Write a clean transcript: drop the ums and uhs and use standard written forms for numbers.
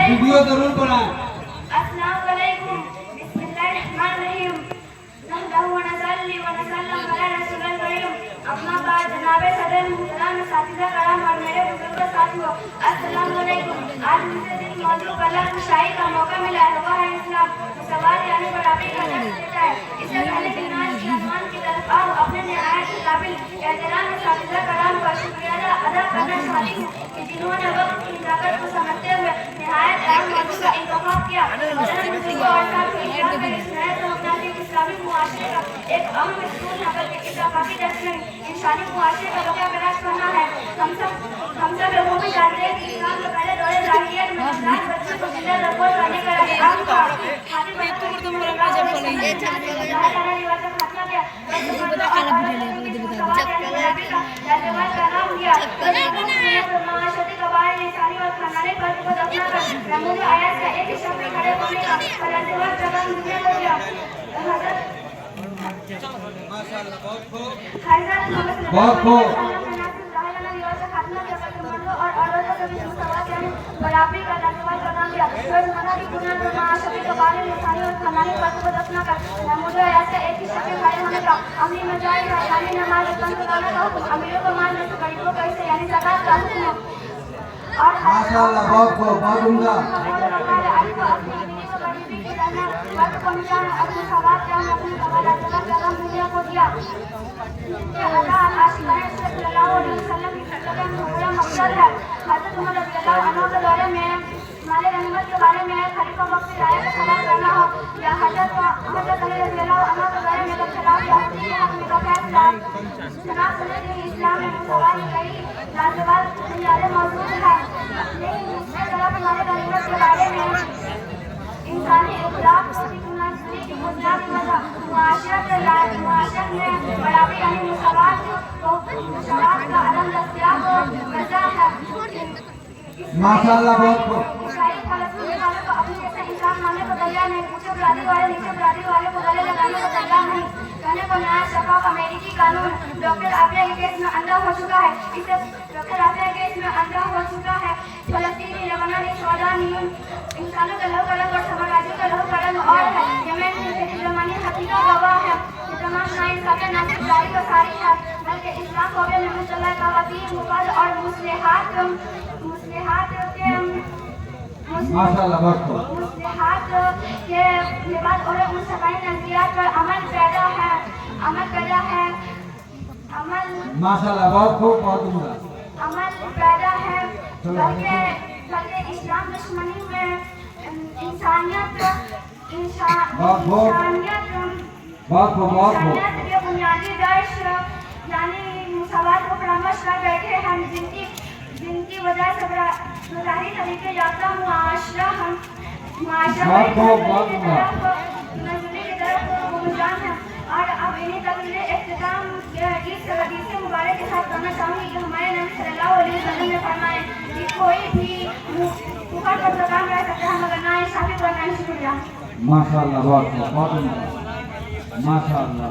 Video जरूर बनाएं। अस्सलाम वालेकुम, बिस्मिल्लाहिर्रहमानिर्रहीम, नहमदुहु व नसल्ली व नसल्लम अला रसूलिल करीम, अम्मा बाद, जनाबे सदर मुहतरम साथिया कराम और मेरे बुजुर्ग साथियों, अस्सलाम वालेकुम। आज मुझे जिस मौजू पर शायरी का मौका मिला है वो है इस्लाम। सवाल यानी बराबरी का दर्स देता है। इससे पहले कि नाज की अनवान की तरफ आओ, अपने निहायत काबिल एहतराम साथिया कराम का शुक्रिया अदा करना चाहती हूँ कि जिन्होंने वक्त की ताकत को समझते हुए निहायत अहम मौजू का इंतखाब किया। इस्लामी मुआशरे का एक अहम उसूल है, बल्कि इत्तेफाकी दर्स नहीं, इंसानी मुआशरे का बकाया तलाश करना है। हम सब लोगों में जानते हैं कि इस्लाम के पहले दौरे जाहिलियत में नवजात बच्चों को जिंदा रखवाल करने का आम था। खाली बच्चों को रिवाज खत्म किया, का नाम दिया। माशरती कबाइल इंसानी और खानदानी फर्क को दफना कर रमूज आयत का एक हिस्सा में खड़े होने का फलंदवार जगह दुनिया को दिया। माशाअल्लाह, बहुत खूब। बराबरी का धन्यवाद करना दिया। रोजमर्रा की बुनियाद पर माशरती कबाइल इंसानी और खानदानी फर्क को दफना कर रमूज आयत का एक हिस्सा में खड़े होने का अमली मजाइल का यानी नमाज बंद करने का हुक्म, अमीरों को माल में से गरीबों का हिस्सा यानी ज़कात का हुक्म है। और माशाअल्लाह, बहुत खूब, बहुत उम्दा। माले गनीमत के बारे में खलीफा वक्त राय का सवाल करना हो या हजरत अली रज़ियल्लाहु अन्हु के बारे में इख्तिलाफ या अपने का फैसला जनाब समझ के इस्लाम में सवाल कई लाजवाब बुनियादें मौजूद हैं। लेकिन दूसरे तरफ माले गनीमत के बारे में इंसानी इख्तिलाफ की बुनियाद मज़हब मुआशरत में बराबरी यानी मुसावात का अदम दस्तयाब वजह है। माशाअल्लाह, बहुत खूब। शायद फलस्तीन वालों को अपने जैसे इंसान मानने को तैयार नहीं, ऊंचे बिरादरी वाले नीचे बिरादरी वाले को गले लगाने को तैयार नहीं। कहने को न्याय शफाफ अमेरिकी कानून डॉक्टर आफिया के केस में अंधा हो चुका है। इससे डॉक्टर आफिया के केस में अंधा हो चुका है। फलस्तीनी, लेबनानी, सूडानी इंसानों का लहू का रंग और साम्राज्यों का लहू का रंग और है। यमन की जर्मनी हकीकत गवाह है। ये तमाम नाइंसाफी ना सिर्फ जारी का सारी है, बल्कि इस्लाम को भी मुसल्लह क़वातीन मुफाद और मुस्लिहात माशाअल्लाह, बहुत खूब। मुस्लिहात के बाद और उन सफाई नजरियात पर अमल पैदा है। माशाअल्लाह, बहुत खूब, बहुत उम्दा। अमल पैदा है, बल्कि इस्लाम दुश्मनी में इंसानियत के बुनियादी दर्श यानी मुसावात को फरामोश कर बैठे हैं, जिनकी वजह से ज़ाहिरी तरीके याफ्ता मुआशरा नजरी की तरफ गुमराह है। और अब इन्हीं तकरीर इख्तिताम इस हदीस मुबारक के साथ करना चाहूँगी कि हमारे नबी सल्लल्लाहु अलैहि वसल्लम ने फरमाया कि कोई भी मुखर पर ज़ुबान रह सकता है मगर ना इंसाफी पर नहीं शुक्रिया। माशाअल्लाह, बहुत खूब, बहुत उम्दा। माशाअल्लाह।